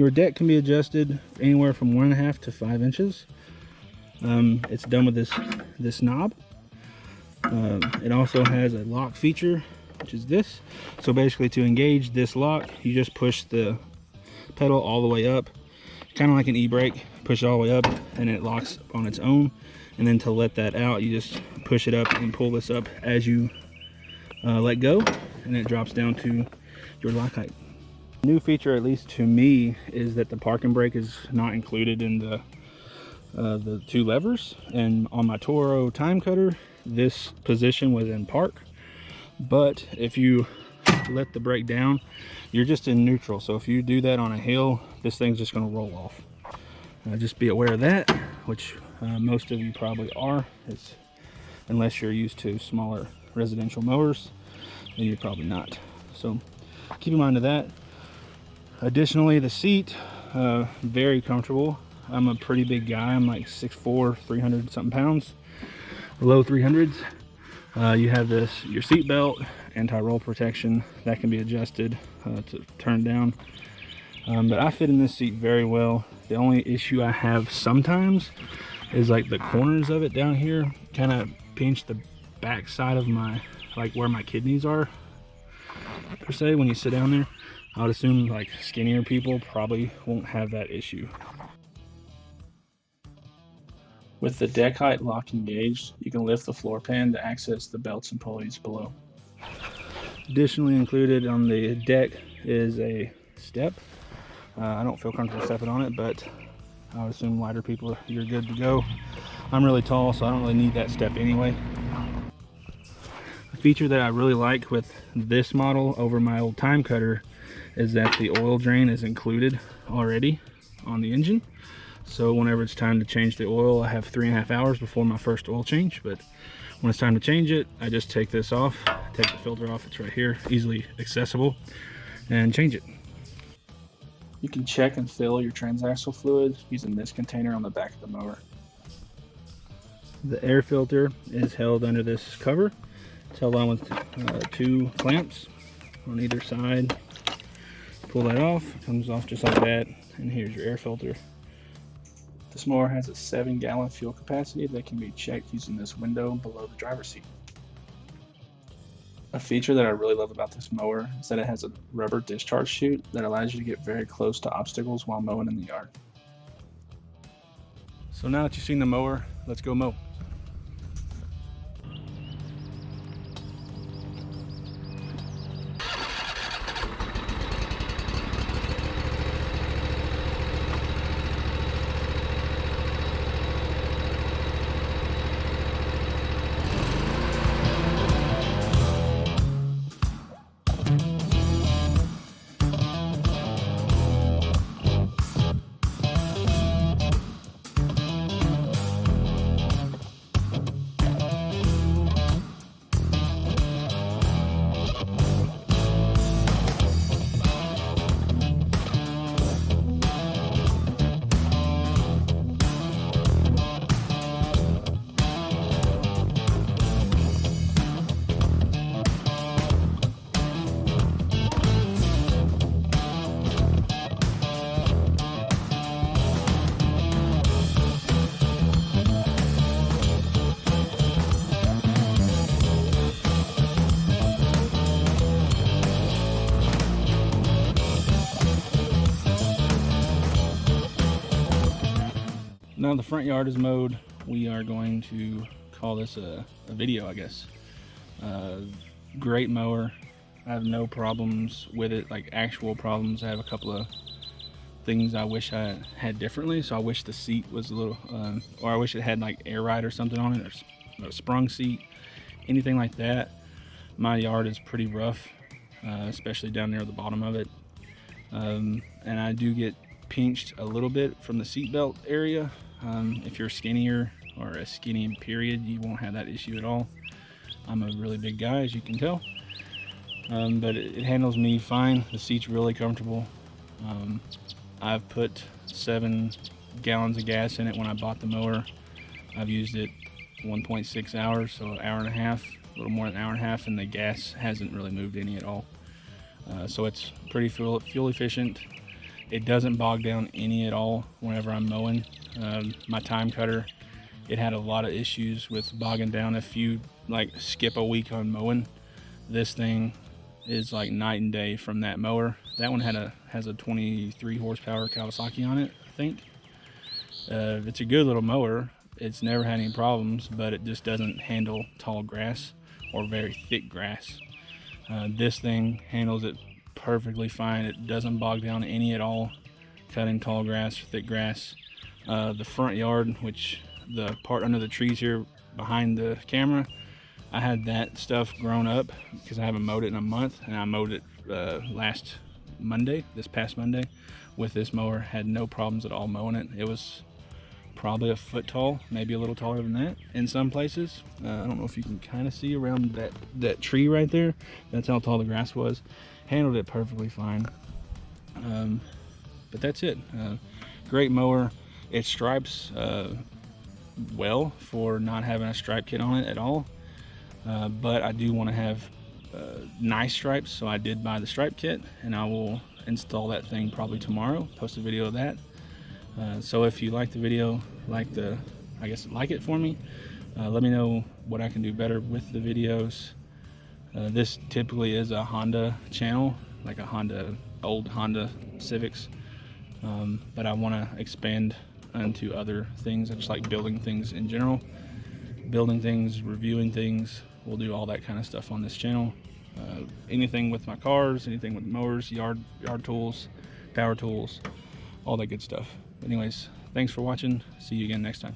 Your deck can be adjusted anywhere from 1.5 to 5 inches. It's done with this knob. It also has a lock feature, which is this. So basically, to engage this lock, you just push the pedal all the way up, kind of like an e-brake. Push it all the way up and it locks on its own. And then to let that out, you just push it up and pull this up as you let go, and it drops down to your lock height. New feature, at least to me, is that the parking brake is not included in the 2 levers. And on my Toro TimeCutter, this position was in park. But if you let the brake down, you're just in neutral. So if you do that on a hill, this thing's just going to roll off. Just be aware of that, which most of you probably are, unless you're used to smaller residential mowers, then you're probably not. So keep in mind of that. Additionally, the seat, very comfortable. I'm a pretty big guy. I'm like 6'4", 300 something pounds, low 300s. You have your seat belt, anti-roll protection that can be adjusted to turn down. But I fit in this seat very well. The only issue I have sometimes is like the corners of it down here kind of pinch the back side of my, like where my kidneys are, per se, when you sit down there. I would assume like skinnier people probably won't have that issue. With the deck height lock engaged, you can lift the floor pan to access the belts and pulleys below. Additionally included on the deck is a step. I don't feel comfortable stepping on it, but I would assume lighter people, you're good to go. I'm really tall, so I don't really need that step anyway. A feature that I really like with this model over my old TimeCutter is that the oil drain is included already on the engine. So whenever it's time to change the oil, I have 3.5 hours before my first oil change. But when it's time to change it, I just take this off, take the filter off, it's right here, easily accessible, and change it. You can check and fill your transaxle fluid using this container on the back of the mower. The air filter is held under this cover. It's held on with 2 clamps on either side. Pull that off, it comes off just like that, and here's your air filter. This mower has a 7-gallon fuel capacity that can be checked using this window below the driver's seat. A feature that I really love about this mower is that it has a rubber discharge chute that allows you to get very close to obstacles while mowing in the yard. So now that you've seen the mower, let's go mow. Now the front yard is mowed. We are going to call this a video, I guess. Great mower. I have no problems with it, like actual problems. I have a couple of things I wish I had differently. So I wish the seat was a little, or I wish it had like air ride or something on it, or a sprung seat, anything like that. My yard is pretty rough, especially down near the bottom of it. And I do get pinched a little bit from the seat belt area. If you're skinnier or a skinny period, you won't have that issue at all. I'm a really big guy, as you can tell, but it handles me fine. The seat's really comfortable. I've put 7 gallons of gas in it when I bought the mower. I've used it 1.6 hours, so an hour and a half, a little more than an hour and a half, and the gas hasn't really moved any at all. So it's pretty fuel efficient. It doesn't bog down any at all whenever I'm mowing. My TimeCutter, it had a lot of issues with bogging down if you like skip a week on mowing. This thing is like night and day from that mower. That one has a 23 horsepower Kawasaki on it, I think. It's a good little mower. It's never had any problems, but it just doesn't handle tall grass or very thick grass. This thing handles it perfectly fine. It doesn't bog down any at all cutting tall grass or thick grass. The front yard, which the part under the trees here behind the camera, I had that stuff grown up because I haven't mowed it in a month, and I mowed it this past Monday with this mower. Had no problems at all mowing it. It was probably a foot tall, maybe a little taller than that in some places. I don't know if you can kind of see around that tree right there. That's how tall the grass was. Handled it perfectly fine. But that's it. Great mower. It stripes well for not having a stripe kit on it at all. But I do want to have nice stripes, so I did buy the stripe kit, and I will install that thing probably tomorrow. Post a video of that. So if you like the video, like it for me. Let me know what I can do better with the videos. This typically is a Honda channel, like old Honda Civics, but I want to expand into other things. I just like building things in general, building things, reviewing things. We'll do all that kind of stuff on this channel. Anything with my cars, anything with mowers, yard tools, power tools, all that good stuff. Anyways, thanks for watching. See you again next time.